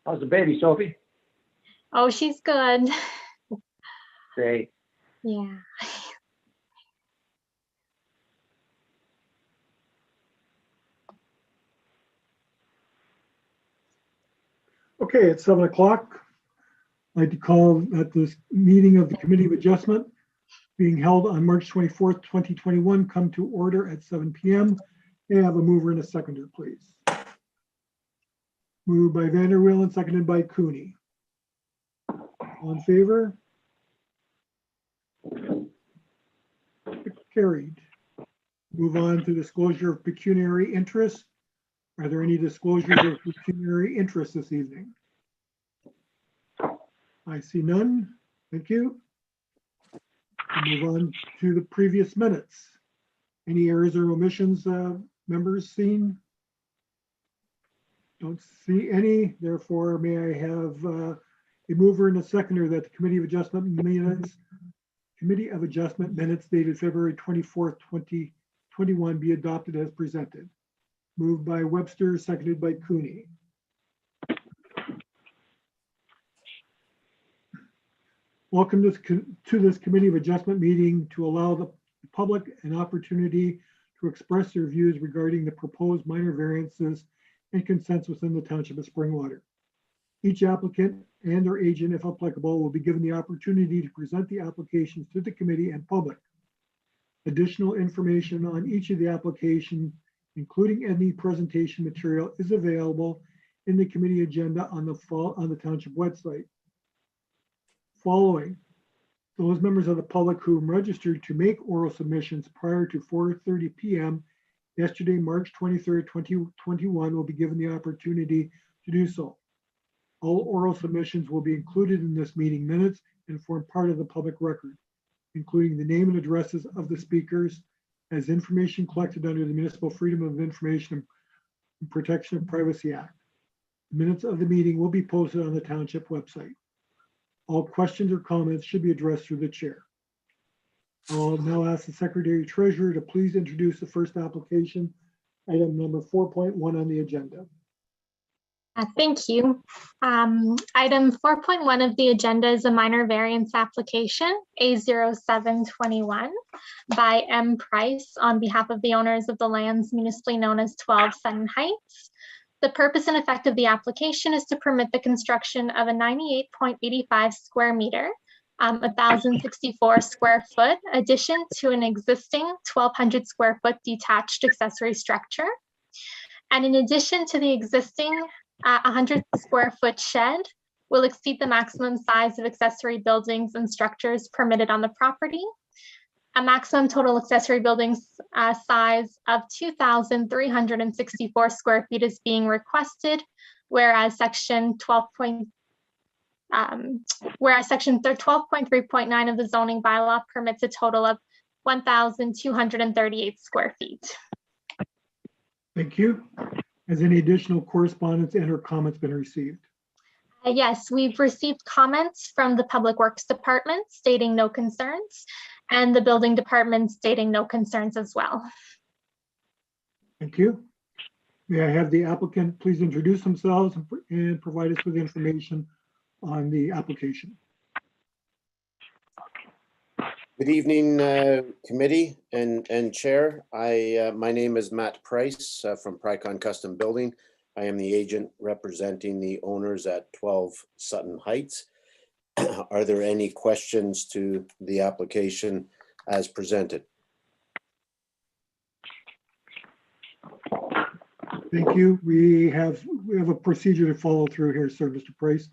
How's the baby, Sophie? Oh, she's good. Great. Yeah. Okay, it's 7 o'clock. I'd like to call that this meeting of the Committee of Adjustment being held on March 24th, 2021, come to order at 7 p.m. May I have a mover and a seconder, please? Moved by Vanderwill and seconded by Cooney. All in favor? Carried. Move on to disclosure of pecuniary interest. Are there any disclosures of pecuniary interest this evening? I see none. Thank you. We'll move on to the previous minutes. Any errors or omissions, members seen? Don't see any. Therefore, may I have a mover and a seconder that the Committee of Adjustment minutes dated February 24th, 2021 be adopted as presented. Moved by Webster, seconded by Cooney. Welcome to this Committee of Adjustment meeting to allow the public an opportunity to express their views regarding the proposed minor variances and consents within the Township of Springwater. Each applicant and their agent, if applicable, will be given the opportunity to present the applications to the committee and public. Additional information on each of the applications, including any presentation material, is available in the committee agenda on the Township website. Following, those members of the public who registered to make oral submissions prior to 4:30 p.m. yesterday, March 23rd, 2021, will be given the opportunity to do so. All oral submissions will be included in this meeting minutes and form part of the public record, including the name and addresses of the speakers as information collected under the Municipal Freedom of Information and Protection of Privacy Act. The minutes of the meeting will be posted on the Township website. All questions or comments should be addressed through the chair. I'll now ask the Secretary Treasurer to please introduce the first application, item number 4.1 on the agenda. Thank you. Item 4.1 of the agenda is a minor variance application, A0721, by M. Price on behalf of the owners of the lands municipally known as 12 Sutton Heights. The purpose and effect of the application is to permit the construction of a 98.85 square meter, 1,064 square foot addition to an existing 1,200 square foot detached accessory structure. And in addition to the existing 100 square foot shed, will exceed the maximum size of accessory buildings and structures permitted on the property. A maximum total accessory buildings size of 2,364 square feet is being requested, whereas section 12.3.9 of the zoning bylaw permits a total of 1,238 square feet. Thank you. Has any additional correspondence and or comments been received? Yes, we've received comments from the Public Works Department stating no concerns, and the Building Department stating no concerns as well. Thank you. May I have the applicant please introduce themselves and provide us with information on the application? Good evening, committee and chair. My name is Matt Price from Pricon Custom Building. I am the agent representing the owners at 12 Sutton Heights. Are there any questions to the application as presented? Thank you. We have a procedure to follow through here, sir, Mr. Price.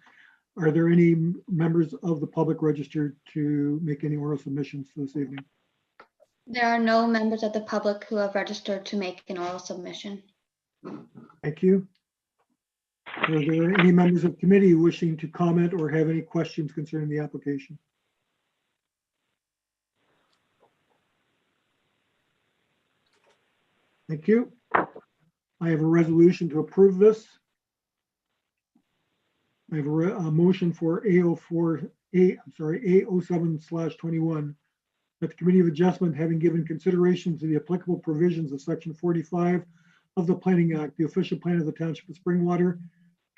Are there any members of the public registered to make any oral submissions this evening? There are no members of the public who have registered to make an oral submission. Thank you. Are there any members of committee wishing to comment or have any questions concerning the application? Thank you. I have a resolution to approve this. I have a motion for A07/21 that the Committee of Adjustment, having given consideration to the applicable provisions of Section 45 of the Planning Act, the official plan of the Township of Springwater,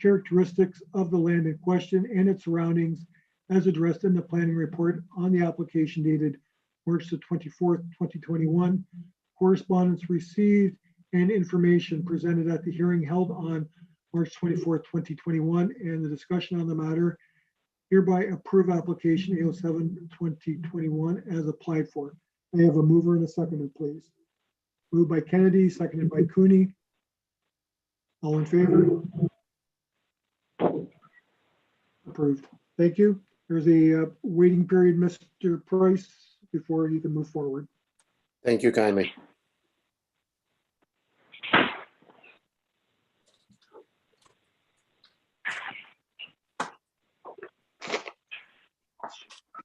characteristics of the land in question and its surroundings as addressed in the planning report on the application dated March the 24th, 2021. Correspondence received and information presented at the hearing held on March 24th, 2021, and the discussion on the matter hereby approve application A07-2021 as applied for. I have a mover and a seconder, please. Moved by Kennedy, seconded by Cooney. All in favor? Approved. Thank you. There's a waiting period, Mr. Price, before you can move forward. Thank you kindly.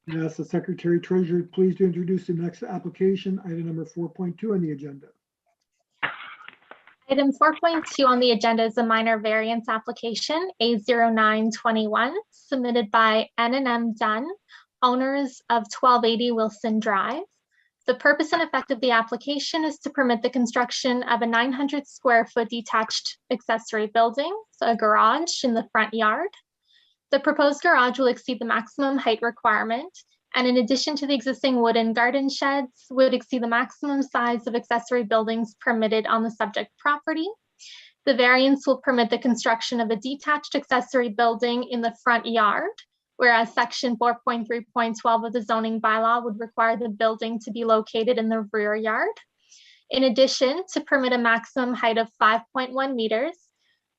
And ask the Secretary Treasurer please to introduce the next application, item number 4.2 on the agenda. Item 4.2 on the agenda is a minor variance application, A0921, submitted by N&M Dunn, owners of 1280 Wilson Drive. The purpose and effect of the application is to permit the construction of a 900 square foot detached accessory building, so a garage in the front yard. The proposed garage will exceed the maximum height requirement, and in addition to the existing wooden garden sheds, would exceed the maximum size of accessory buildings permitted on the subject property. The variance will permit the construction of a detached accessory building in the front yard, whereas section 4.3.12 of the zoning bylaw would require the building to be located in the rear yard. In addition, to permit a maximum height of 5.1 meters,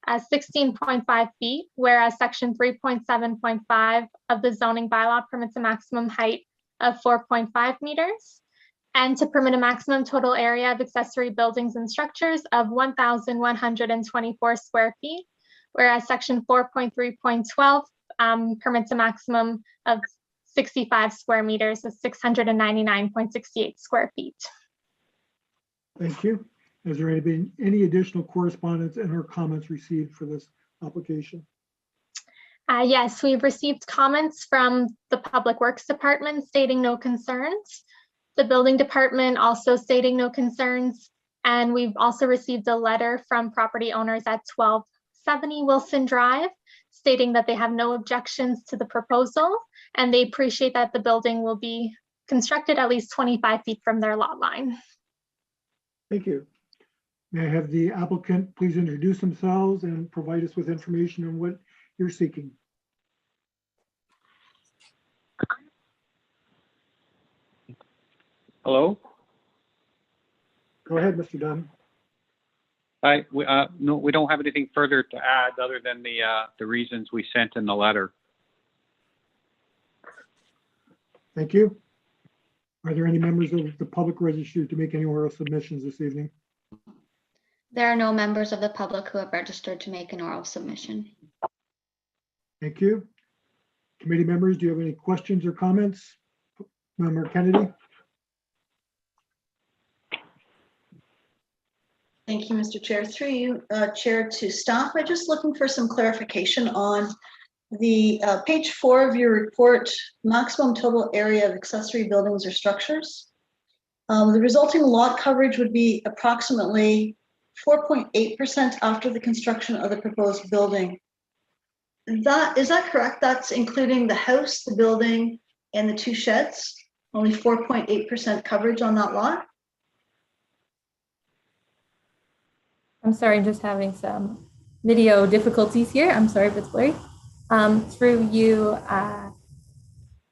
16.5 feet, whereas section 3.7.5 of the zoning bylaw permits a maximum height of 4.5 meters, and to permit a maximum total area of accessory buildings and structures of 1,124 square feet, whereas section 4.3.12 permits a maximum of 65 square meters of 699.68 square feet. Thank you. Has there been any additional correspondence and or comments received for this application? Yes, we've received comments from the Public Works Department stating no concerns. The Building Department also stating no concerns. And we've also received a letter from property owners at 1270 Wilson Drive stating that they have no objections to the proposal and they appreciate that the building will be constructed at least 25 feet from their lot line. Thank you. May I have the applicant please introduce themselves and provide us with information on what you're seeking? Hello? Go ahead, Mr. Dunn. Hi, no, we don't have anything further to add other than the reasons we sent in the letter. Thank you. Are there any members of the public registered to make any oral submissions this evening? There are no members of the public who have registered to make an oral submission. Thank you. Committee members, do you have any questions or comments? Member Kennedy? Thank you, Mr. Chair. Through you, Chair, to staff, I'm just looking for some clarification on the page 4 of your report, maximum total area of accessory buildings or structures. The resulting lot coverage would be approximately 4.8% after the construction of the proposed building. Is that correct? That's including the house, the building, and the 2 sheds? Only 4.8% coverage on that lot? I'm sorry, I'm just having some video difficulties here. I'm sorry if it's blurry. Through you,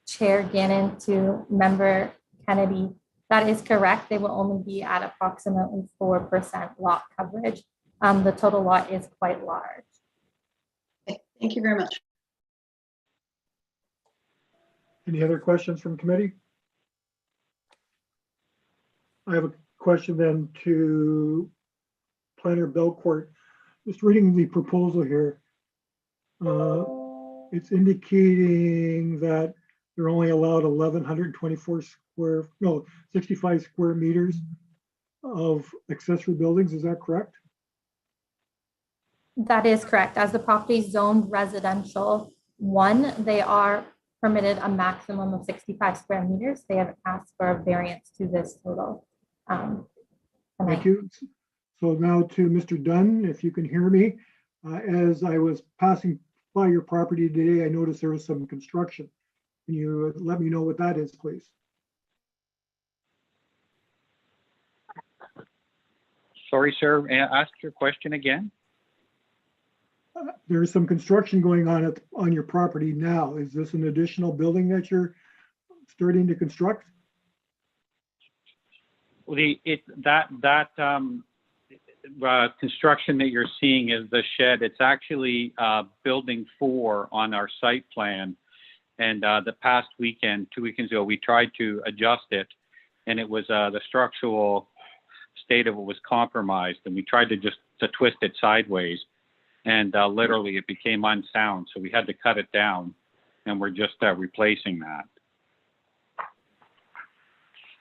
Chair Gannon, to Member Kennedy, that is correct. They will only be at approximately 4% lot coverage. The total lot is quite large. Okay, thank you very much. Any other questions from committee? I have a question then to Planner Belcourt. Just reading the proposal here, it's indicating that they're only allowed 65 square meters of accessory buildings. Is that correct? That is correct. As the property is zoned residential 1, they are permitted a maximum of 65 square meters. They have asked for a variance to this total. Thank you. So now to Mr. Dunn, if you can hear me, As I was passing by your property today, I noticed there was some construction. Can you let me know what that is, please? Sorry, sir, ask your question again. There is some construction going on your property now. Is this an additional building that you're starting to construct? Well, construction that you're seeing is the shed. It's actually building 4 on our site plan. And the past weekend, 2 weekends ago, we tried to adjust it, and it was the structural state of it was compromised, and we tried to twist it sideways, and literally it became unsound. So we had to cut it down, and we're just replacing that.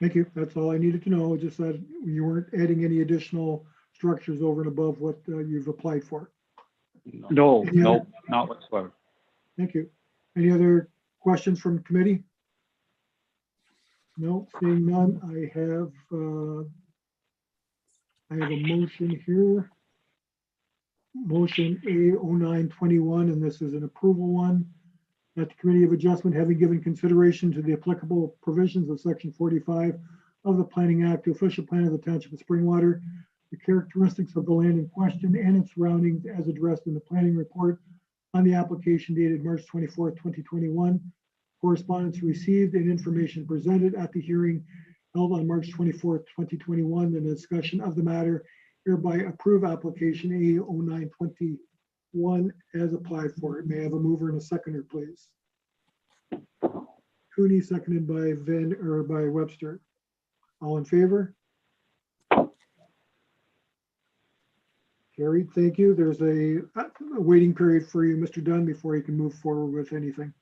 Thank you. That's all I needed to know. Just that you weren't adding any additional structures over and above what you've applied for. No, Any no, other- not whatsoever. Thank you. Any other questions from committee? No, seeing none, I have a motion here. Motion A0921, and this is an approval one. That the Committee of Adjustment, having given consideration to the applicable provisions of Section 45 of the Planning Act, the official plan of the Township of Springwater, the characteristics of the land in question and its surroundings as addressed in the planning report on the application dated March 24th, 2021, correspondence received and information presented at the hearing held on March 24th, 2021, and a discussion of the matter, hereby approve application A0921 as applied for. May I have a mover and a seconder, please? Cooney, seconded by by Webster. All in favor? Carried, thank you. There's a waiting period for you, Mr. Dunn, before you can move forward with anything.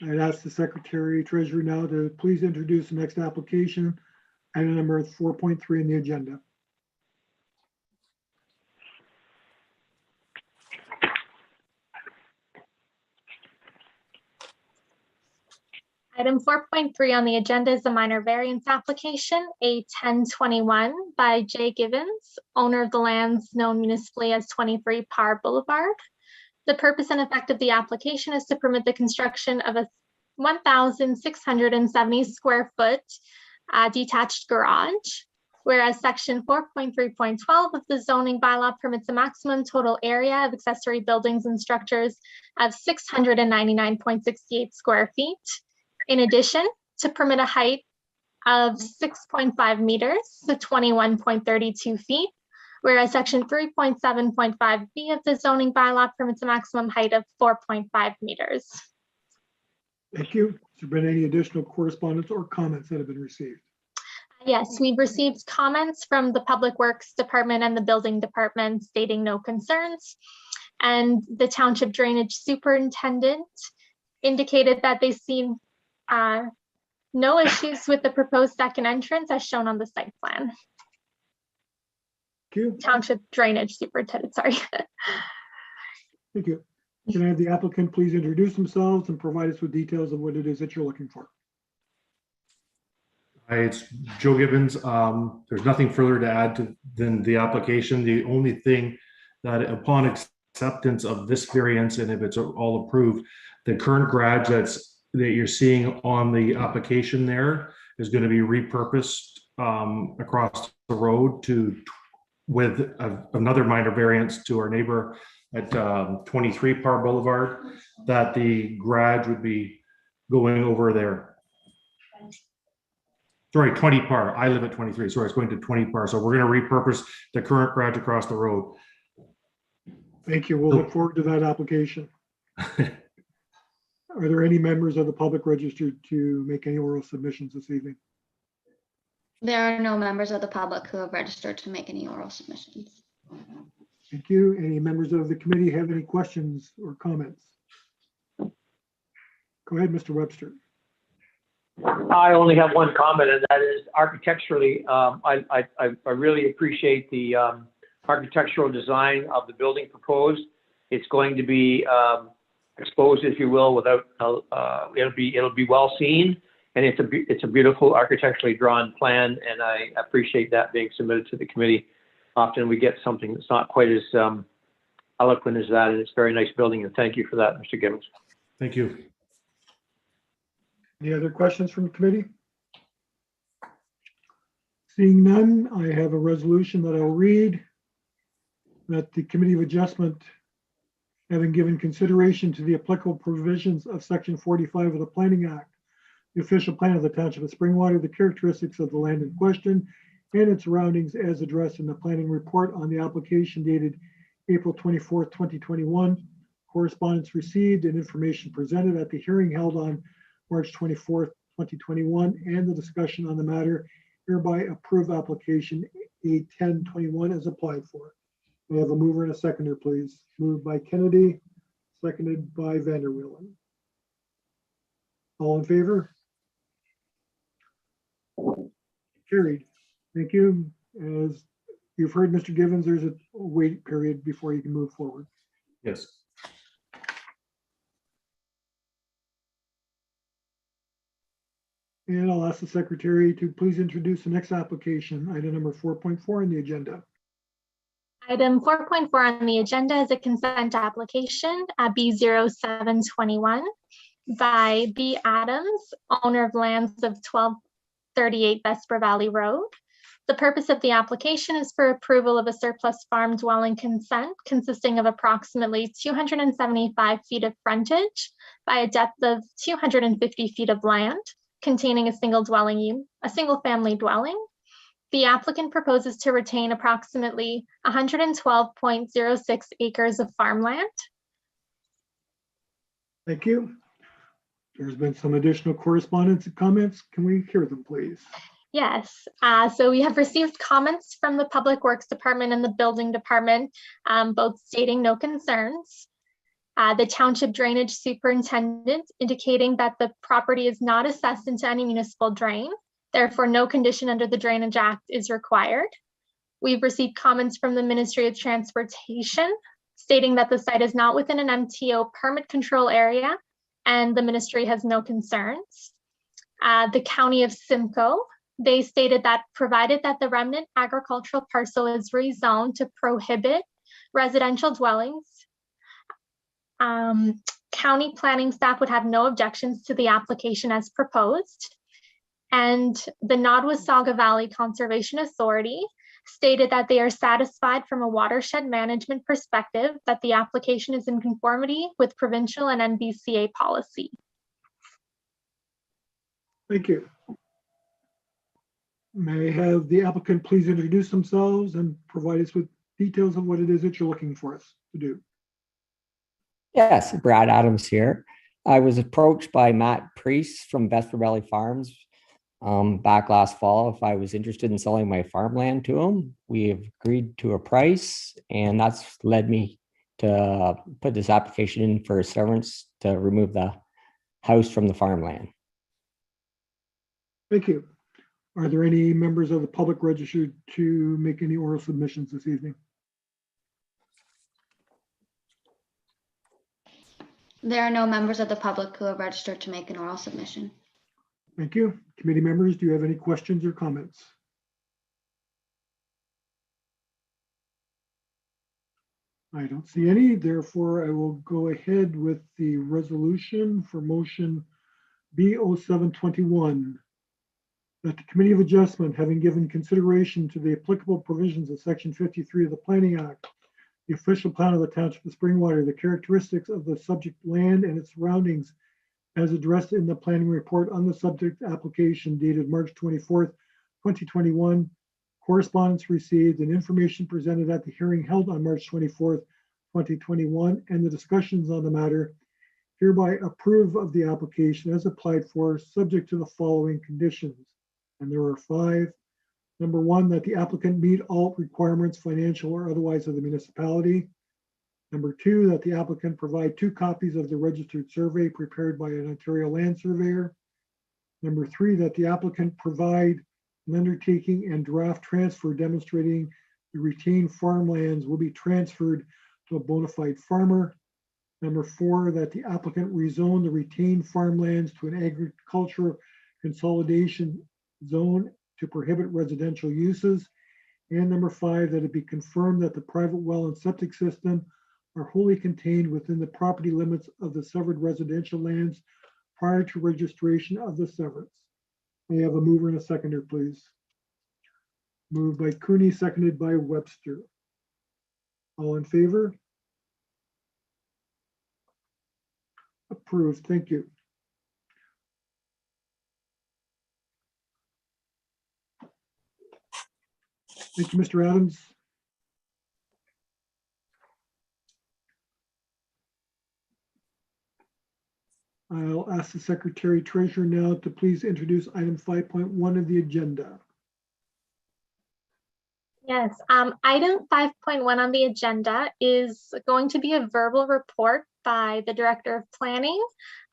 I'd ask the Secretary Treasurer now to please introduce the next application, item number 4.3 in the agenda. Item 4.3 on the agenda is a minor variance application, A1021 by Jay Givens, owner of the lands known municipally as 23 Parr Boulevard. The purpose and effect of the application is to permit the construction of a 1,670 square foot detached garage, whereas section 4.3.12 of the zoning bylaw permits a maximum total area of accessory buildings and structures of 699.68 square feet. In addition, to permit a height of 6.5 meters, so 21.32 feet, whereas section 3.7.5B of the zoning bylaw permits a maximum height of 4.5 meters. Thank you. Has there been any additional correspondence or comments that have been received? Yes, we've received comments from the Public Works Department and the Building Department stating no concerns. And the Township Drainage Superintendent indicated that they've seen no issues with the proposed second entrance as shown on the site plan. Thank you. Township Drainage Superintendent, sorry. Thank you. Can I have the applicant please introduce themselves and provide us with details of what it is that you're looking for? Hi, it's Joe Gibbons. There's nothing further to add than the application. The only thing that upon acceptance of this variance, and if it's all approved, the current garage that you're seeing on the application there is going to be repurposed across the road with another minor variance to our neighbor at 23 Parr Boulevard, that the garage would be going over there. Sorry, 20 Parr. I live at 23, so it's going to 20 Parr. So we're going to repurpose the current garage across the road. Thank you. We'll look forward to that application. Are there any members of the public registered to make any oral submissions this evening? There are no members of the public who have registered to make any oral submissions. Thank you. Any members of the committee have any questions or comments? Go ahead, Mr. Webster. I only have one comment, and that is architecturally, I really appreciate the architectural design of the building proposed. It's going to be exposed, if you will, without, it'll be well seen. And it's a beautiful architecturally drawn plan, and I appreciate that being submitted to the committee. Often we get something that's not quite as eloquent as that, and it's a very nice building, and thank you for that, Mr. Gibbons. Thank you. Any other questions from the committee? Seeing none, I have a resolution that I'll read. That the Committee of Adjustment, having given consideration to the applicable provisions of Section 45 of the Planning Act, the official plan of the Township of Springwater, the characteristics of the land in question, and its surroundings as addressed in the planning report on the application dated April 24th, 2021, correspondence received and information presented at the hearing held on March 24th, 2021, and the discussion on the matter, hereby approve application A1021 as applied for. May I have a mover and a seconder, please? Moved by Kennedy, seconded by Vanderwillen. All in favor? Carried. Thank you. As you've heard, Mr. Givens, there's a wait period before you can move forward. Yes. And I'll ask the secretary to please introduce the next application, item number 4.4 on the agenda. Item 4.4 on the agenda is a consent application, B0721, by B. Adams, owner of lands of 1238 Vesper Valley Road. The purpose of the application is for approval of a surplus farm dwelling consent consisting of approximately 275 feet of frontage by a depth of 250 feet of land containing a single family dwelling. The applicant proposes to retain approximately 112.06 acres of farmland. Thank you. There's been some additional correspondence and comments. Can we hear them, please? Yes, so we have received comments from the Public Works Department and the Building Department, both stating no concerns. The Township Drainage Superintendent indicating that the property is not assessed into any municipal drain. Therefore, no condition under the Drainage Act is required. We've received comments from the Ministry of Transportation stating that the site is not within an MTO permit control area and the ministry has no concerns. The County of Simcoe, they stated that provided that the remnant agricultural parcel is rezoned to prohibit residential dwellings, county planning staff would have no objections to the application as proposed. And the Nottawasaga Valley Conservation Authority stated that they are satisfied from a watershed management perspective that the application is in conformity with provincial and NBCA policy. Thank you. May I have the applicant please introduce themselves and provide us with details of what it is that you're looking for us to do. Yes, Brad Adams here. I was approached by Matt Priest from Vesper Valley Farms back last fall if I was interested in selling my farmland to him. We have agreed to a price, and that's led me to put this application in for a severance to remove the house from the farmland. Thank you. Are there any members of the public registered to make any oral submissions this evening? There are no members of the public who have registered to make an oral submission. Thank you. Committee members, do you have any questions or comments? I don't see any, therefore I will go ahead with the resolution for motion B0721. That the Committee of Adjustment, having given consideration to the applicable provisions of Section 53 of the Planning Act, the official plan of the Township of Springwater, the characteristics of the subject land and its surroundings as addressed in the planning report on the subject application dated March 24th, 2021, correspondence received and information presented at the hearing held on March 24th, 2021, and the discussions on the matter, hereby approve of the application as applied for, subject to the following conditions. And there are 5. Number 1, that the applicant meet all requirements, financial or otherwise, of the municipality. Number 2, that the applicant provide 2 copies of the registered survey prepared by an Ontario land surveyor. Number 3, that the applicant provide an undertaking and draft transfer demonstrating the retained farmlands will be transferred to a bona fide farmer. Number 4, that the applicant rezone the retained farmlands to an agricultural consolidation zone to prohibit residential uses. And number 5, that it be confirmed that the private well and septic system are wholly contained within the property limits of the severed residential lands prior to registration of the severance. May I have a mover and a seconder, please? Moved by Cooney, seconded by Webster. All in favor? Approved. Thank you. Thank you, Mr. Adams. I'll ask the Secretary Treasurer now to please introduce item 5.1 of the agenda. Yes, item 5.1 on the agenda is going to be a verbal report by the Director of Planning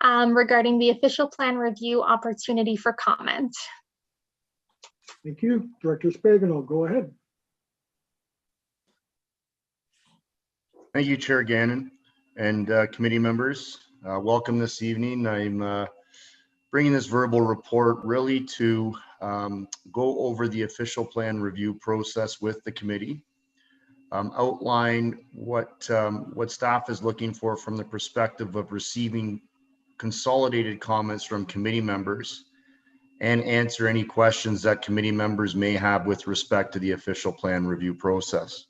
regarding the official plan review opportunity for comment. Thank you. Director Spagenel, go ahead. Thank you, Chair Gannon and committee members. Welcome this evening. I'm bringing this verbal report really to go over the official plan review process with the committee, outline what staff is looking for from the perspective of receiving consolidated comments from committee members, and answer any questions that committee members may have with respect to the official plan review process.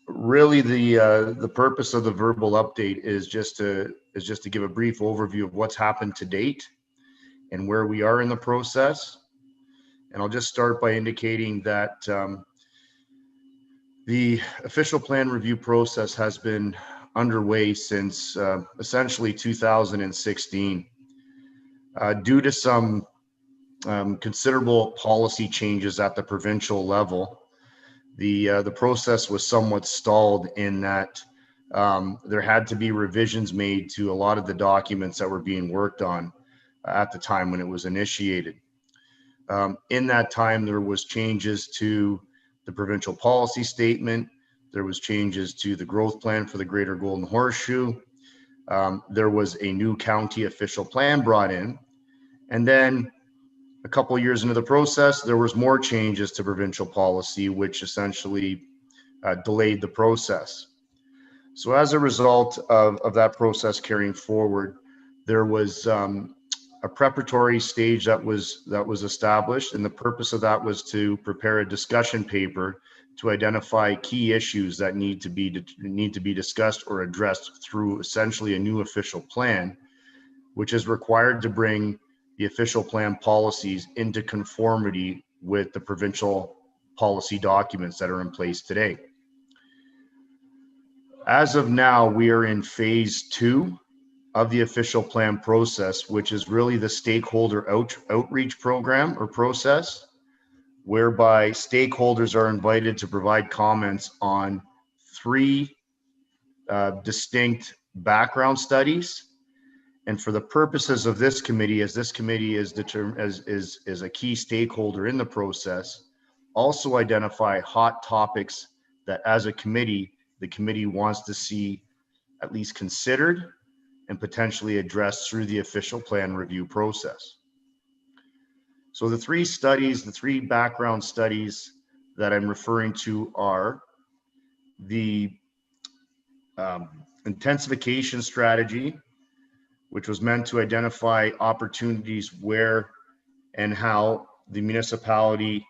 Really, the purpose of the verbal update is just to give a brief overview of what's happened to date and where we are in the process. And I'll just start by indicating that the official plan review process has been underway since essentially 2016. Due to some considerable policy changes at the provincial level, the process was somewhat stalled in that there had to be revisions made to a lot of the documents that were being worked on at the time when it was initiated. In that time, there was changes to the provincial policy statement. There was changes to the growth plan for the Greater Golden Horseshoe. There was a new county official plan brought in. And then a couple of years into the process, there was more changes to provincial policy, which essentially delayed the process. So as a result of that process carrying forward, there was a preparatory stage that was established, and the purpose of that was to prepare a discussion paper to identify key issues that need to be discussed or addressed through essentially a new official plan, which is required to bring the official plan policies into conformity with the provincial policy documents that are in place today. As of now, we are in phase 2 of the official plan process, which is really the stakeholder outreach program or process, whereby stakeholders are invited to provide comments on 3 distinct background studies. And for the purposes of this committee, as this committee is a key stakeholder in the process, also identify hot topics that as a committee, the committee wants to see at least considered and potentially addressed through the official plan review process. So the 3 background studies that I'm referring to are the intensification strategy, which was meant to identify opportunities where and how the municipality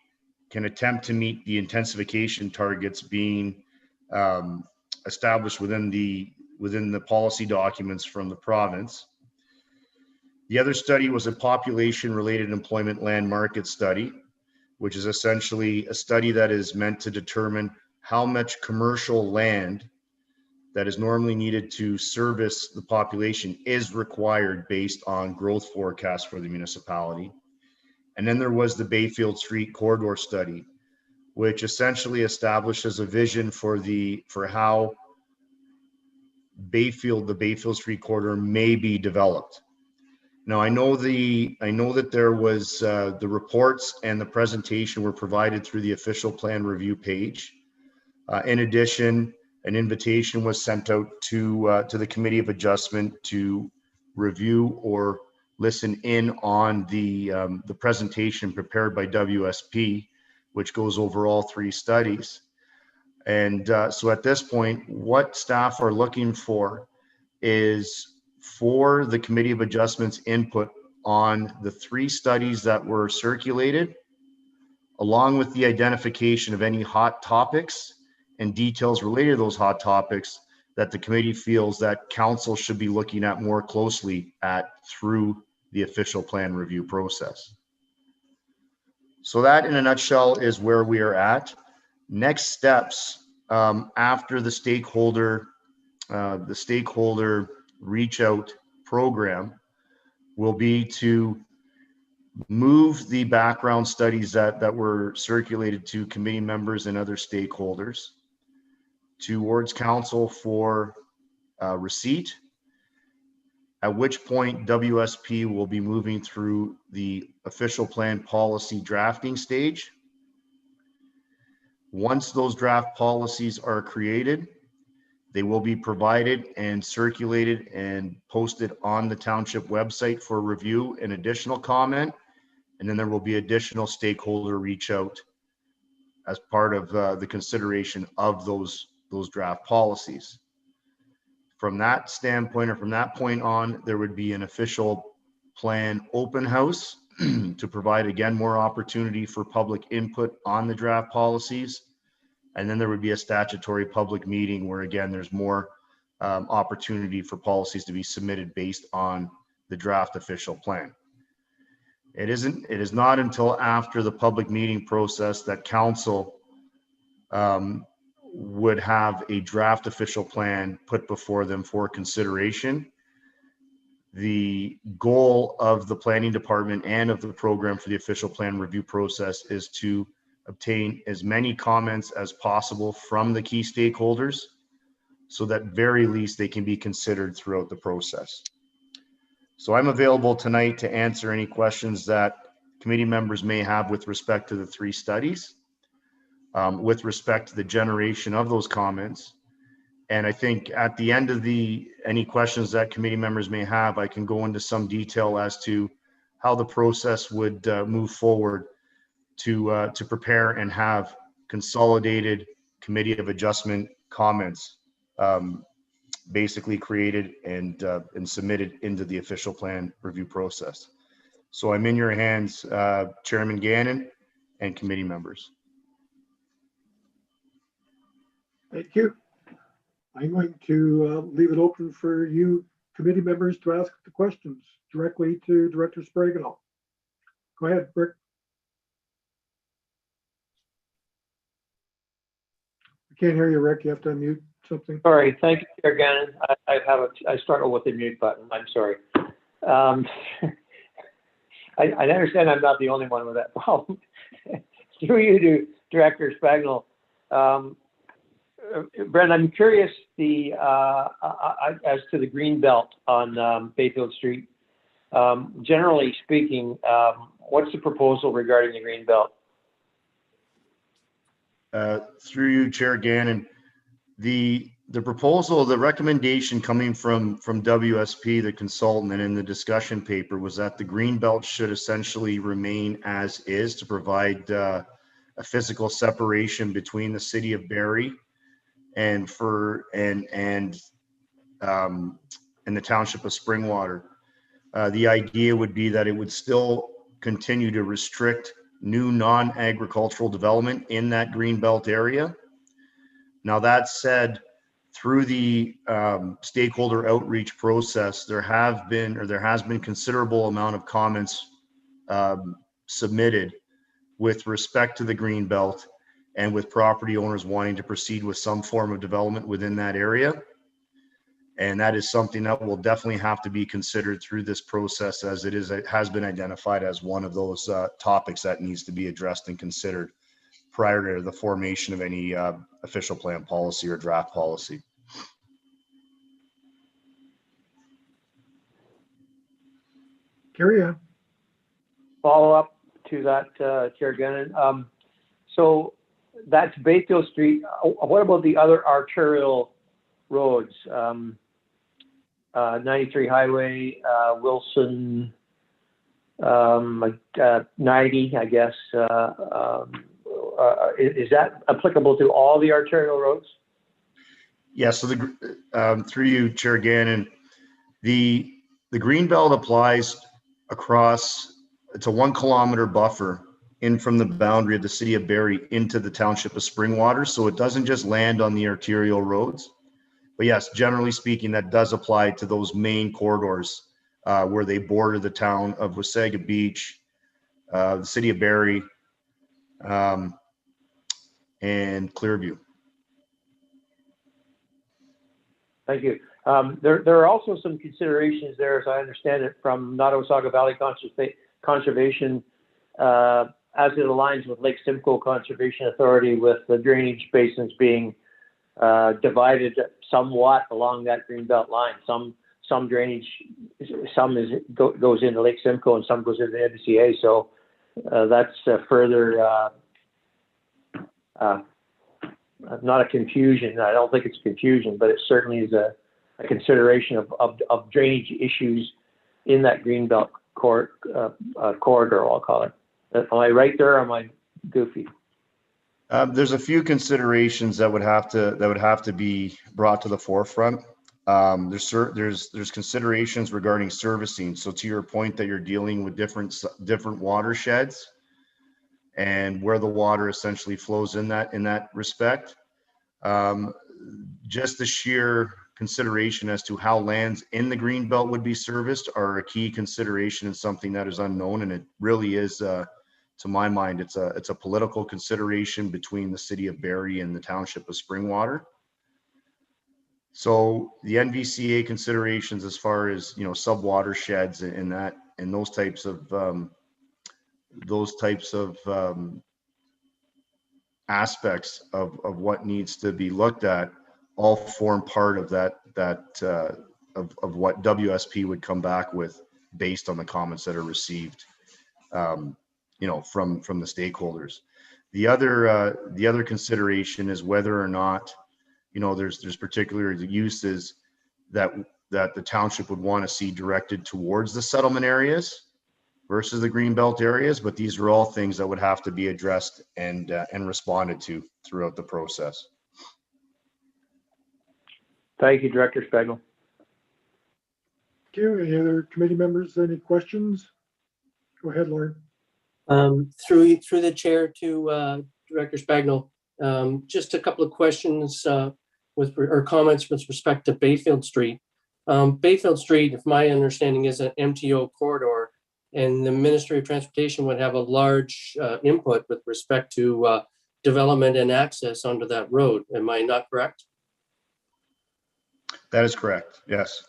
can attempt to meet the intensification targets being established within the policy documents from the province. The other study was a population-related employment land market study, which is essentially a study that is meant to determine how much commercial land that is normally needed to service the population is required based on growth forecasts for the municipality. And then there was the Bayfield Street Corridor Study, which essentially establishes a vision for how the Bayfield Street Corridor may be developed. Now, I know that there was the reports and the presentation were provided through the official plan review page. In addition, an invitation was sent out to the Committee of Adjustment to review or listen in on the presentation prepared by WSP, which goes over all 3 studies. And so at this point, what staff are looking for is for the Committee of Adjustments input on the 3 studies that were circulated, along with the identification of any hot topics and details related to those hot topics that the committee feels that council should be looking at more closely at through the official plan review process. So that in a nutshell is where we are at. Next steps after the stakeholder reach out program will be to move the background studies that were circulated to committee members and other stakeholders towards council for receipt, at which point WSP will be moving through the official plan policy drafting stage. Once those draft policies are created, they will be provided and circulated and posted on the township website for review and additional comment. And then there will be additional stakeholder reach out as part of the consideration of those draft policies. From that standpoint, or from that point on, there would be an official plan open house to provide, again, more opportunity for public input on the draft policies. And then there would be a statutory public meeting where, again, there's more opportunity for policies to be submitted based on the draft official plan. It is not until after the public meeting process that council would have a draft official plan put before them for consideration. The goal of the planning department and of the program for the official plan review process is to obtain as many comments as possible from the key stakeholders, so that very least they can be considered throughout the process. So I'm available tonight to answer any questions that committee members may have with respect to the 3 studies, with respect to the generation of those comments. And I think at the end of any questions that committee members may have, I can go into some detail as to how the process would move forward to prepare and have consolidated Committee of Adjustment comments basically created and submitted into the official plan review process. So I'm in your hands, Chairman Gannon and committee members. Thank you. I'm going to leave it open for you committee members to ask the questions directly to Director Sprigal. Go ahead, Rick. I can't hear you, Rick. You have to unmute something. Sorry, thank you, Chair Gannon. I struggle with the mute button. I'm sorry. I understand I'm not the only one with that problem. Through you to Director Sprigal. Brent, I'm curious as to the green belt on Bayfield Street. Generally speaking, what's the proposal regarding the green belt? Through you, Chair Gannon, the proposal, the recommendation coming from WSP, the consultant, and in the discussion paper was that the green belt should essentially remain as is to provide a physical separation between the city of Barrie and the township of Springwater. The idea would be that it would still continue to restrict new non-agricultural development in that green belt area. Now, that said, through the stakeholder outreach process, there has been considerable amount of comments submitted with respect to the green belt and with property owners wanting to proceed with some form of development within that area. And that is something that will definitely have to be considered through this process, as it has been identified as one of those topics that needs to be addressed and considered prior to the formation of any official plan policy or draft policy. Carry on. Follow up to that, Chair Gannon. So that's Bayfield Street. What about the other arterial roads? 93 Highway, Wilson, 90, I guess. Is that applicable to all the arterial roads? Yeah, so through you, Chair Gannon, the Greenbelt applies across, it's a 1 kilometer buffer in from the boundary of the city of Barrie into the township of Springwater. So it doesn't just land on the arterial roads. But yes, generally speaking, that does apply to those main corridors where they border the town of Wasaga Beach, the city of Barrie, and Clearview. Thank you. There are also some considerations there, as I understand it, from Nottawasaga Valley Conservation as it aligns with Lake Simcoe Conservation Authority, with the drainage basins being divided somewhat along that Greenbelt line. Some drainage, goes into Lake Simcoe and some goes into the NBCA. So that's further not a confusion. I don't think it's confusion, but it certainly is a consideration of drainage issues in that Greenbelt corridor, I'll call it. Am I right there, or am I goofy? There's a few considerations that would have to be brought to the forefront. There's considerations regarding servicing. So to your point that you're dealing with different watersheds and where the water essentially flows in that respect. Just the sheer consideration as to how lands in the Greenbelt would be serviced are a key consideration and something that is unknown. And it really is, to my mind, it's a political consideration between the city of Barrie and the township of Springwater. So the NVCA considerations as far as, sub watersheds and those types of aspects of what needs to be looked at all form part of of what WSP would come back with based on the comments that are received, from the stakeholders. The other consideration is whether or not, there's particular uses that the township would want to see directed towards the settlement areas versus the Greenbelt areas. But these are all things that would have to be addressed and responded to throughout the process. Thank you, Director Speckle. Thank you. Any other committee members, any questions? Go ahead, Lauren. Through the chair to Director Spagnell, just a couple of questions or comments with respect to Bayfield Street. Bayfield Street, if my understanding, is an MTO corridor, and the Ministry of Transportation would have a large input with respect to development and access onto that road. Am I not correct? That is correct, yes.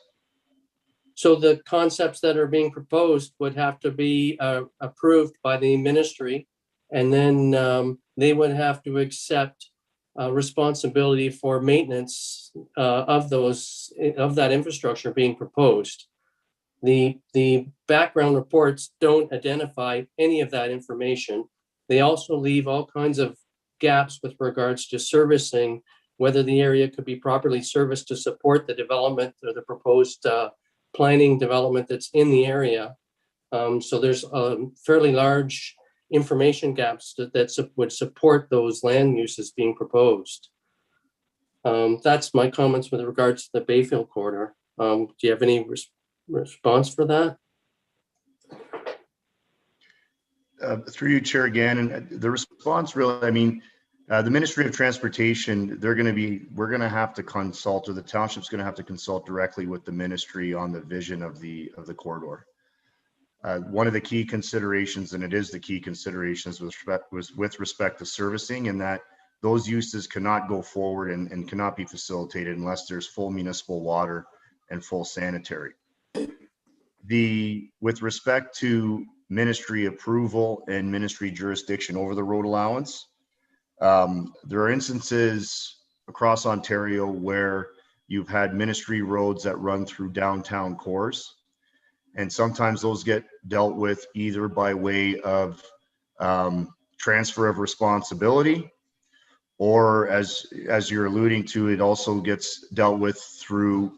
So the concepts that are being proposed would have to be approved by the ministry, and then they would have to accept responsibility for maintenance of that infrastructure being proposed. The background reports don't identify any of that information. They also leave all kinds of gaps with regards to servicing, whether the area could be properly serviced to support the development or the proposed planning development that's in the area. So there's fairly large information gaps that would support those land uses being proposed. That's my comments with regards to the Bayfield corridor. Do you have any response for that? Through you, Chair, again, and the response really, the Ministry of Transportation, we're going to have to consult, or the township's going to have to consult directly with the ministry on the vision of the corridor. One of the key considerations, and it is the key considerations with respect to servicing, and that those uses cannot go forward and cannot be facilitated unless there's full municipal water and full sanitary. With respect to ministry approval and ministry jurisdiction over the road allowance, there are instances across Ontario where you've had ministry roads that run through downtown cores, and sometimes those get dealt with either by way of transfer of responsibility, or as you're alluding to, it also gets dealt with through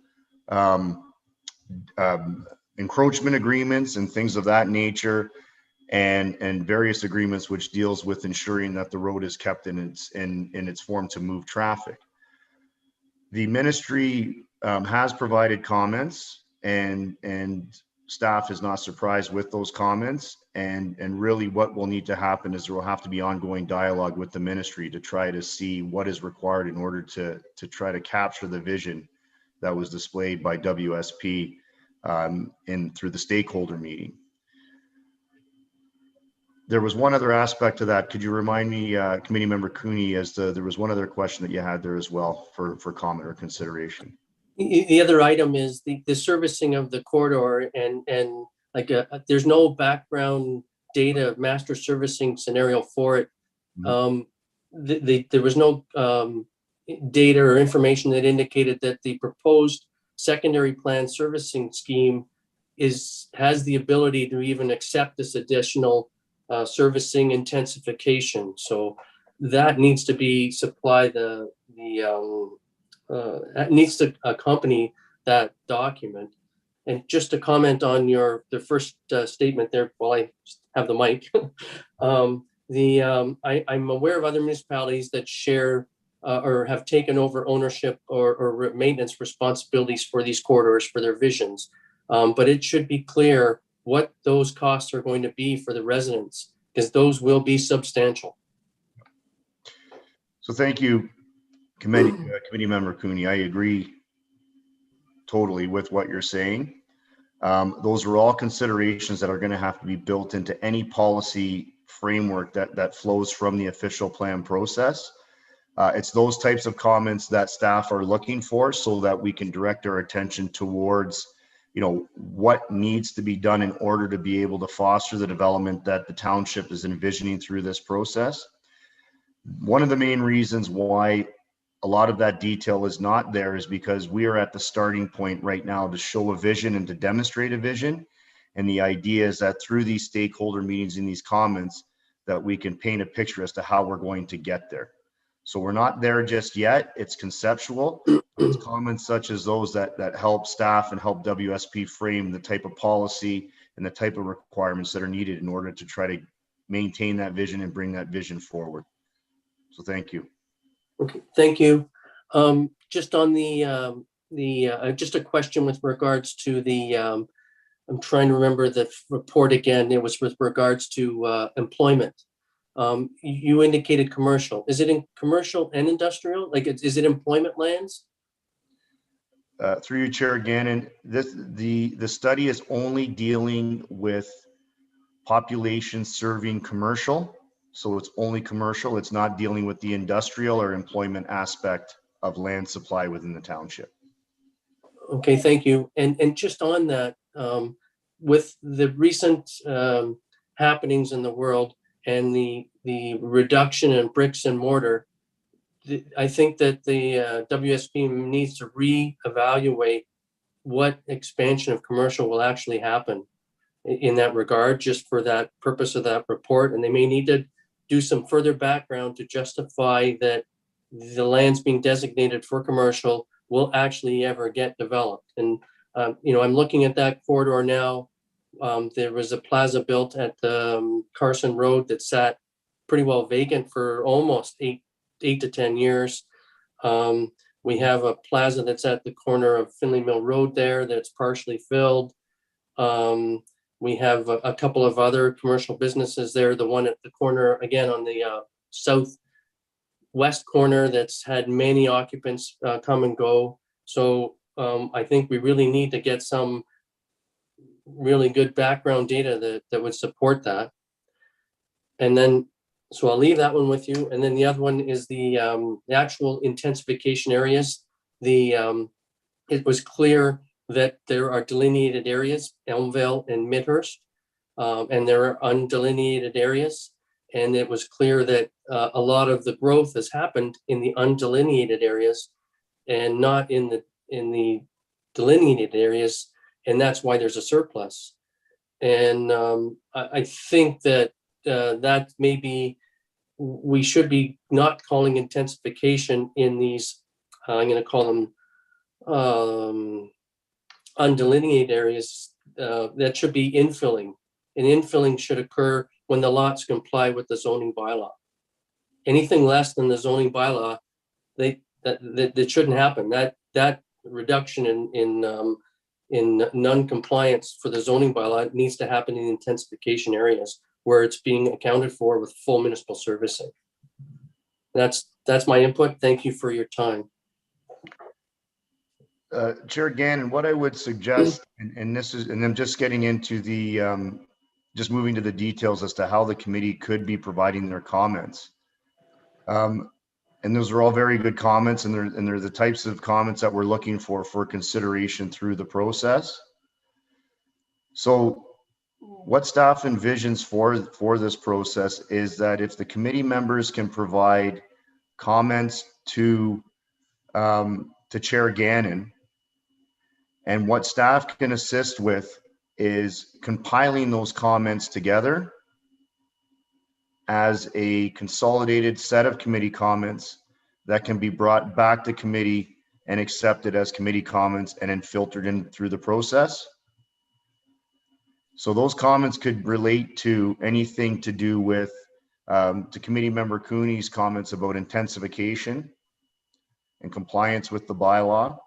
encroachment agreements and things of that nature, and various agreements which deals with ensuring that the road is kept in its form to move traffic. The ministry has provided comments, and staff is not surprised with those comments. And really what will need to happen is there will have to be ongoing dialogue with the ministry to try to see what is required in order to try to capture the vision that was displayed by WSP through the stakeholder meeting. There was one other aspect to that. Could you remind me, Committee Member Cooney, there was one other question that you had there as well for comment or consideration. The other item is the servicing of the corridor, and like there's no background data master servicing scenario for it. There was no data or information that indicated that the proposed secondary plan servicing scheme has the ability to even accept this additional servicing intensification. So that needs to be supplied. That needs to accompany that document. And just to comment on the first statement there, while I have the mic, I'm aware of other municipalities that share or have taken over ownership or maintenance responsibilities for these corridors for their visions. But it should be clear what those costs are going to be for the residents, because those will be substantial. So thank you, Committee Member Cooney. I agree totally with what you're saying. Those are all considerations that are going to have to be built into any policy framework that flows from the official plan process. It's those types of comments that staff are looking for so that we can direct our attention towards, what needs to be done in order to be able to foster the development that the township is envisioning through this process. One of the main reasons why a lot of that detail is not there is because we are at the starting point right now to show a vision and to demonstrate a vision. And the idea is that through these stakeholder meetings and these comments, that we can paint a picture as to how we're going to get there. So we're not there just yet. It's conceptual. It's comments such as those that help staff and help WSP frame the type of policy and the type of requirements that are needed in order to try to maintain that vision and bring that vision forward. So thank you. Okay, thank you. Just on just a question with regards to I'm trying to remember the report again. It was with regards to employment. You indicated commercial. Is it in commercial and industrial? Like, is it employment lands? Through you, Chair Gannon, the study is only dealing with population serving commercial. So it's only commercial. It's not dealing with the industrial or employment aspect of land supply within the township. Okay, thank you. And just on that, with the recent happenings in the world and the reduction in bricks and mortar, I think that the WSP needs to reevaluate what expansion of commercial will actually happen in that regard, just for that purpose of that report. And they may need to do some further background to justify that the lands being designated for commercial will actually ever get developed. And, I'm looking at that corridor now. There was a plaza built at Carson Road that sat pretty well vacant for almost eight to 10 years. We have a plaza that's at the corner of Finley Mill Road there that's partially filled. We have a couple of other commercial businesses there. The one at the corner, again, on the southwest corner, that's had many occupants come and go. So I think we really need to get some really good background data that would support that. And then, so I'll leave that one with you. And then the other one is the actual intensification areas. It was clear that there are delineated areas, Elmvale and Midhurst, and there are undelineated areas. And it was clear that a lot of the growth has happened in the undelineated areas and not in the delineated areas. And that's why there's a surplus. And I think that that may be we should be not calling intensification in these, I'm going to call them undelineated areas. That should be infilling, and infilling should occur when the lots comply with the zoning bylaw. Anything less than the zoning bylaw, that shouldn't happen. That reduction in non-compliance for the zoning bylaw needs to happen in intensification areas where it's being accounted for with full municipal servicing. That's my input. Thank you for your time. Chair Gannon, what I would suggest, and this is, and I'm just getting into the, just moving to the details as to how the committee could be providing their comments. And those are all very good comments, and they're the types of comments that we're looking for consideration through the process. So what staff envisions for this process is that if the committee members can provide comments to Chair Gannon, and what staff can assist with is compiling those comments together as a consolidated set of committee comments that can be brought back to committee and accepted as committee comments and then filtered in through the process. So those comments could relate to anything to do with to committee member Cooney's comments about intensification and compliance with the bylaw.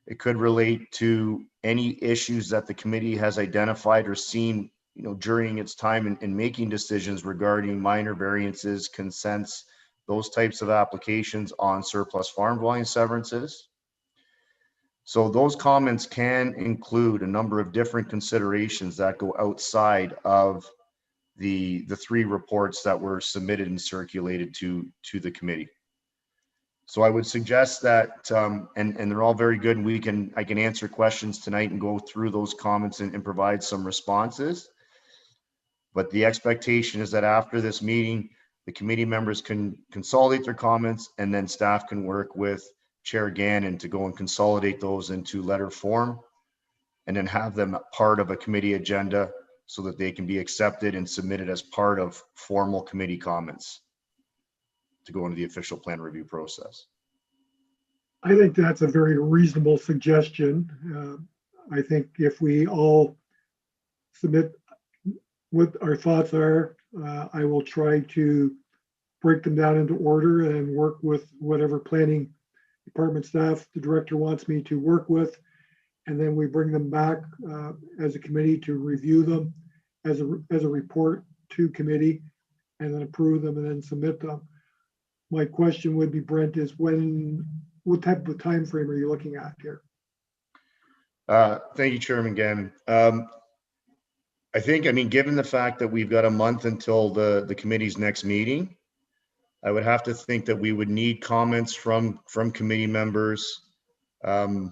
It could relate to any issues that the committee has identified or seen, during its time in making decisions regarding minor variances, consents, those types of applications on surplus farm dwelling severances. So those comments can include a number of different considerations that go outside of the three reports that were submitted and circulated to the committee. So I would suggest that, and they're all very good, and I can answer questions tonight and go through those comments and provide some responses. But the expectation is that after this meeting, the committee members can consolidate their comments, and then staff can work with Chair Gannon to go and consolidate those into letter form, and then have them part of a committee agenda so that they can be accepted and submitted as part of formal committee comments to go into the official plan review process. I think that's a very reasonable suggestion. I think if we all submit what our thoughts are, I will try to break them down into order and work with whatever planning department staff the director wants me to work with. And then we bring them back as a committee to review them as a report to committee, and then approve them and then submit them. My question would be, Brent, is what type of time frame are you looking at here? Thank you, Chairman Gannon. I think, given the fact that we've got a month until the committee's next meeting, I would have to think that we would need comments from committee members by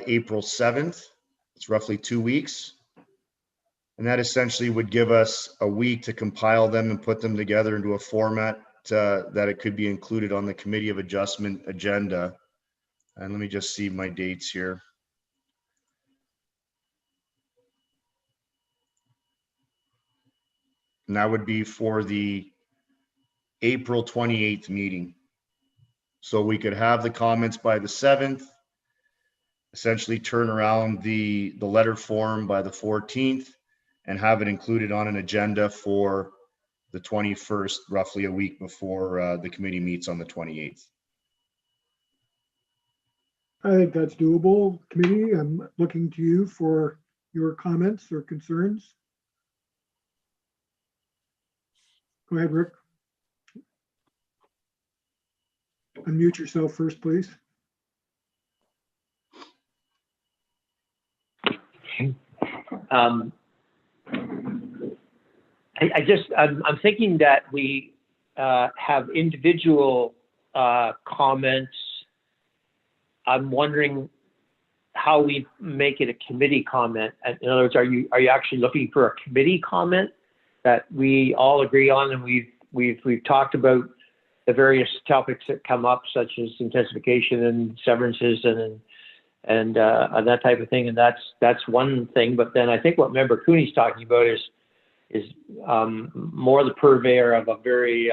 April 7th. It's roughly 2 weeks. And that essentially would give us a week to compile them and put them together into a format that it could be included on the Committee of Adjustment agenda. And let me just see my dates here. And that would be for the April 28th meeting. So we could have the comments by the 7th, essentially turn around the letter form by the 14th, and have it included on an agenda for the 21st, roughly a week before the committee meets on the 28th. I think that's doable. Committee, I'm looking to you for your comments or concerns. Go ahead, Rick. Unmute yourself first, please. I'm thinking that we have individual comments. I'm wondering how we make it a committee comment. In other words, are you actually looking for a committee comment that we all agree on, and we've talked about the various topics that come up, such as intensification and severances and that type of thing, and that's one thing. But then I think what Member Cooney's talking about more the purveyor of a very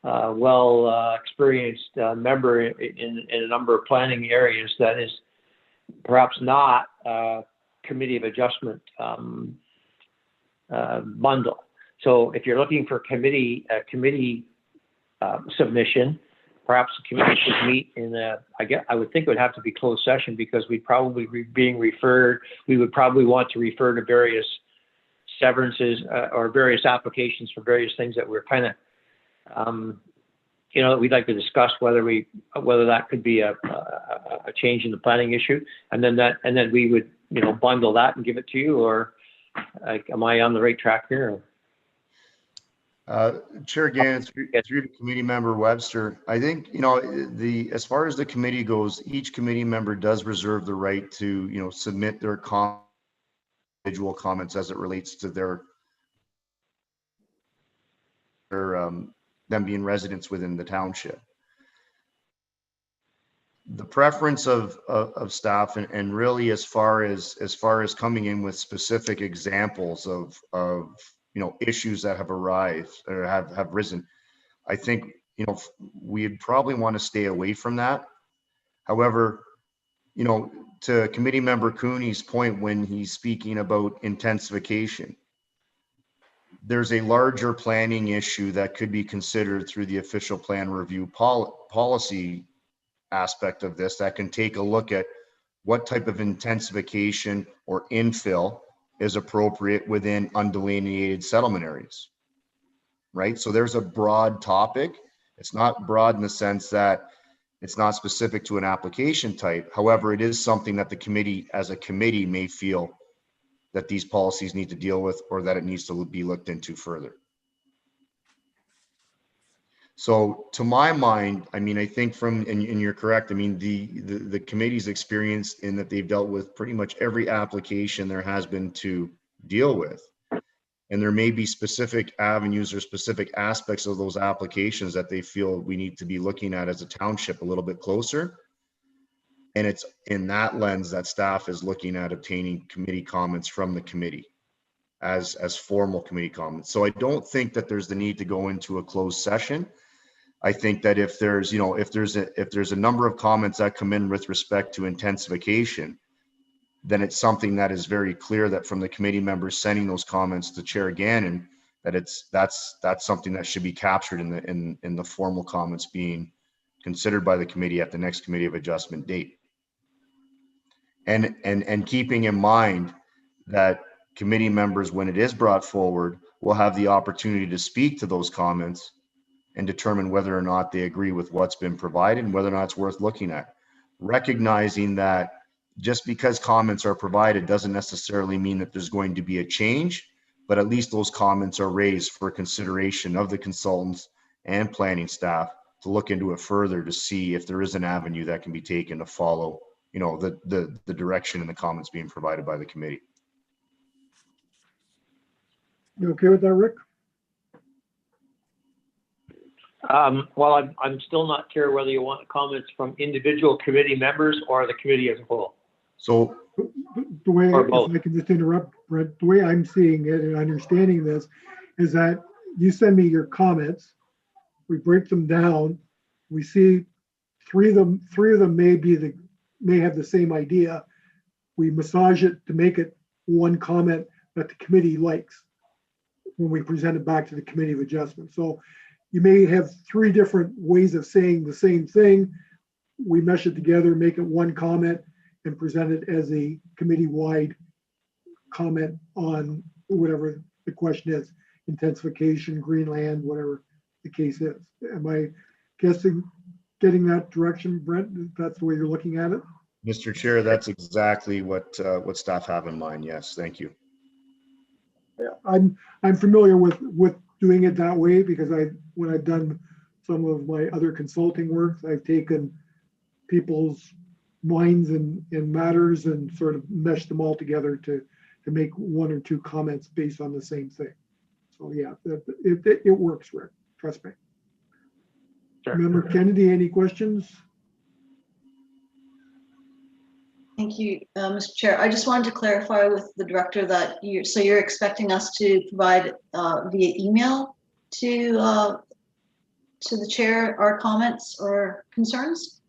well experienced member in a number of planning areas that is perhaps not committee of adjustment bundle. So if you're looking for committee submission, perhaps the committee should meet in I would think it would have to be closed session, because we'd probably be being referred. We would probably want to refer to various severances or various applications for various things that we're kind of, that we'd like to discuss whether that could be a change in the planning issue, and then we would bundle that and give it to you, or am I on the right track here? Chair Gannon, through the committee member Webster, I think, as far as the committee goes, each committee member does reserve the right to, submit their individual comments as it relates to their them being residents within the township. The preference of staff and really as far as coming in with specific examples of issues that have arrived or have risen, I think we'd probably want to stay away from that. However, to committee member Cooney's point when he's speaking about intensification, there's a larger planning issue that could be considered through the official plan review policy aspect of this, that can take a look at what type of intensification or infill is appropriate within undelineated settlement areas, right? So there's a broad topic. It's not broad in the sense that it's not specific to an application type. However, it is something that the committee as a committee may feel that these policies need to deal with, or that it needs to be looked into further. So to my mind, I mean, I think and you're correct. I mean, the committee's experience in that they've dealt with pretty much every application there has been to deal with. And there may be specific avenues or specific aspects of those applications that they feel we need to be looking at as a township a little bit closer. And it's in that lens that staff is looking at obtaining committee comments from the committee as formal committee comments. So I don't think that there's the need to go into a closed session. I think that if there's a number of comments that come in with respect to intensification, then it's something that is very clear that from the committee members sending those comments to Chair Gannon, that that's something that should be captured in the formal comments being considered by the committee at the next committee of adjustment date. And keeping in mind that committee members, when it is brought forward, will have the opportunity to speak to those comments and determine whether or not they agree with what's been provided and whether or not it's worth looking at. Recognizing that just because comments are provided doesn't necessarily mean that there's going to be a change, but at least those comments are raised for consideration of the consultants and planning staff to look into it further to see if there is an avenue that can be taken to follow, the direction and the comments being provided by the committee. You okay with that, Rick? Well, I'm still not clear whether you want comments from individual committee members or the committee as a whole. So the way, if I can just interrupt, Brent, the way I'm seeing it and understanding this is that you send me your comments, we break them down, we see three of them may have the same idea. We massage it to make it one comment that the committee likes when we present it back to the committee of adjustment. So you may have three different ways of saying the same thing. We mesh it together, make it one comment, and present it as a committee-wide comment on whatever the question is, intensification, Greenland, whatever the case is. Am I getting that direction, Brent? That's the way you're looking at it? Mr. Chair, that's exactly what staff have in mind. Yes, thank you. Yeah, I'm familiar with doing it that way because when I've done some of my other consulting work, I've taken people's minds and matters and sort of meshed them all together to make one or two comments based on the same thing. So yeah, it works, Rick. Trust me. Sure. Member Kennedy, any questions? Thank you, Mr. Chair. I just wanted to clarify with the director that you're expecting us to provide via email to the chair our comments or concerns?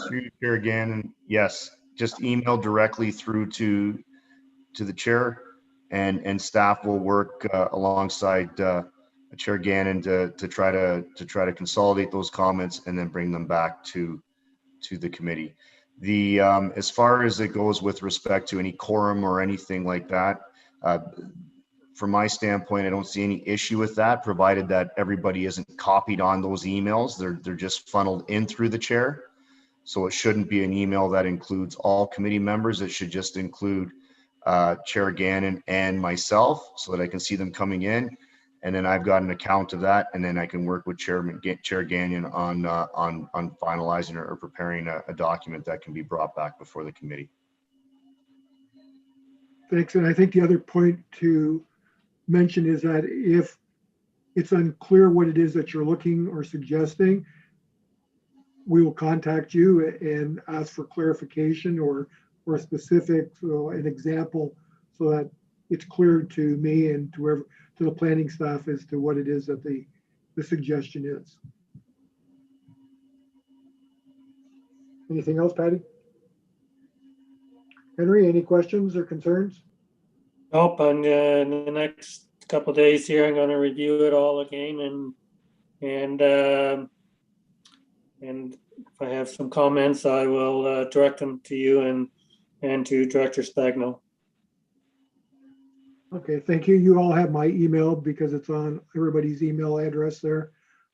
Through Chair Gannon, yes, just email directly through to the chair, and staff will work alongside Chair Gannon to try to consolidate those comments and then bring them back to the committee. The as far as it goes with respect to any quorum or anything like that, from my standpoint, I don't see any issue with that, provided that everybody isn't copied on those emails. They're just funneled in through the chair. So it shouldn't be an email that includes all committee members. It should just include Chair Gannon and myself so that I can see them coming in. And then I've got an account of that, and then I can work with Chair Gagnon on finalizing or preparing a document that can be brought back before the committee. Thanks. And I think the other point to mention is that if it's unclear what it is that you're looking or suggesting, we will contact you and ask for clarification or specific, an example, so that it's clear to me and to the planning staff as to what it is that the suggestion is. Anything else, Patty? Henry, any questions or concerns? Nope. And in the next couple of days here, I'm going to review it all again, and if I have some comments, I will direct them to you and to Director Spagno. Okay, thank you. You all have my email because it's on everybody's email address there.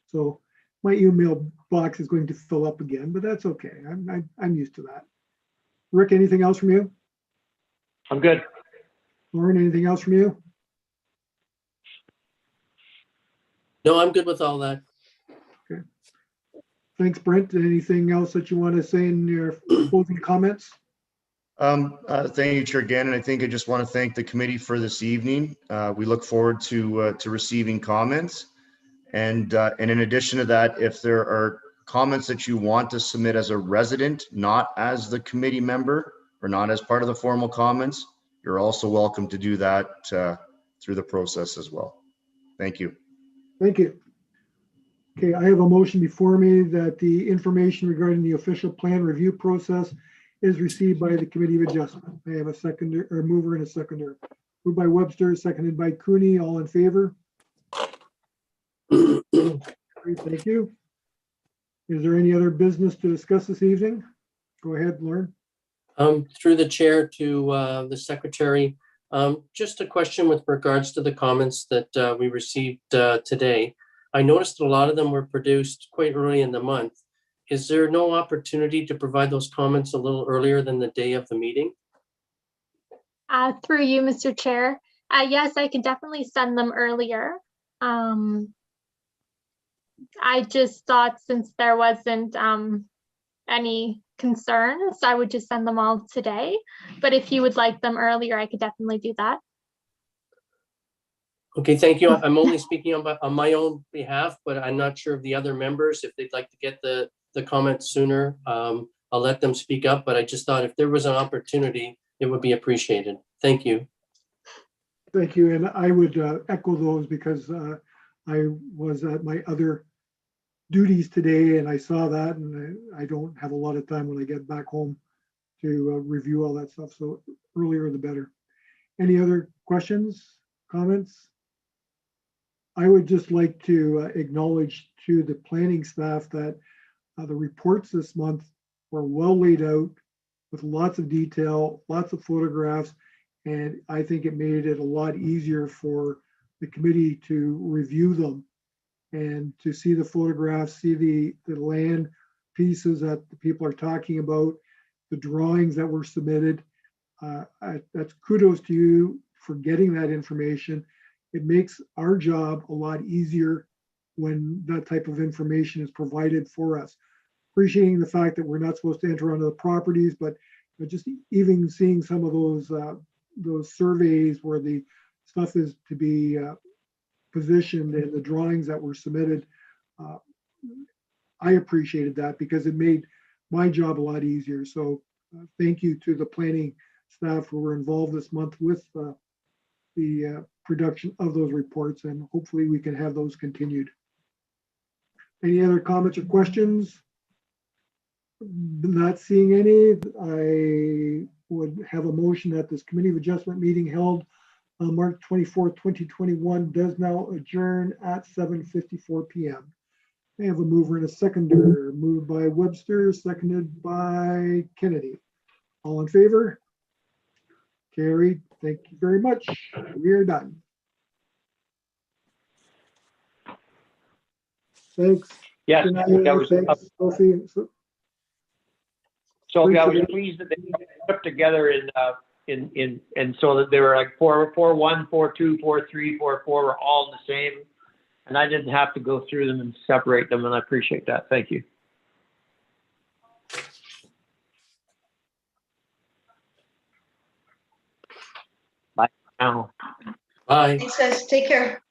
So my email box is going to fill up again, but that's okay. I'm used to that. Rick, anything else from you? I'm good. Lauren, anything else from you? No, I'm good with all that. Okay. Thanks, Brent. Anything else that you want to say in your closing comments? Thank you, Chair Gannon. I think I just want to thank the committee for this evening. We look forward to receiving comments. And in addition to that, if there are comments that you want to submit as a resident, not as the committee member or not as part of the formal comments, you're also welcome to do that through the process as well. Thank you. Thank you. Okay, I have a motion before me that the information regarding the official plan review process is received by the Committee of Adjustment. I have a seconder or mover and a seconder. Moved by Webster, seconded by Cooney. All in favor? Great, thank you. Is there any other business to discuss this evening? Go ahead, Lauren. Through the chair to the secretary, just a question with regards to the comments that we received today. I noticed that a lot of them were produced quite early in the month. Is there no opportunity to provide those comments a little earlier than the day of the meeting? Through you, Mr. Chair. Yes, I can definitely send them earlier. I just thought since there wasn't any concerns, I would just send them all today. But if you would like them earlier, I could definitely do that. Okay, thank you. I'm only speaking on my own behalf, but I'm not sure of the other members. If they'd like to get the comments sooner, I'll let them speak up. But I just thought if there was an opportunity, it would be appreciated. Thank you. Thank you. And I would echo those because I was at my other duties today and I saw that, and I don't have a lot of time when I get back home to review all that stuff. So earlier the better. Any other questions, comments? I would just like to acknowledge to the planning staff that the reports this month were well laid out with lots of detail, lots of photographs, and I think it made it a lot easier for the committee to review them and to see the photographs, see the land pieces that the people are talking about, the drawings that were submitted. That's kudos to you for getting that information. It makes our job a lot easier when that type of information is provided for us. Appreciating the fact that we're not supposed to enter onto the properties, but just even seeing some of those surveys where the stuff is to be positioned and the drawings that were submitted, I appreciated that because it made my job a lot easier. So thank you to the planning staff who were involved this month with the production of those reports, and hopefully we can have those continued. Any other comments or questions? Not seeing any. I would have a motion that this Committee of Adjustment meeting held on March 24th, 2021 does now adjourn at 7:54 p.m. I have a mover and a seconder. Moved by Webster, seconded by Kennedy. All in favor? Carried. Thank you very much. We are done. Thanks. Yes, Shania, that was, thanks, Sophie. so I was pleased that they put together and so that they were like 4-1, 4-2, 4-3, 4-4 were all the same. And I didn't have to go through them and separate them, and I appreciate that. Thank you. Bye now. Bye. Thanks, guys. Take care.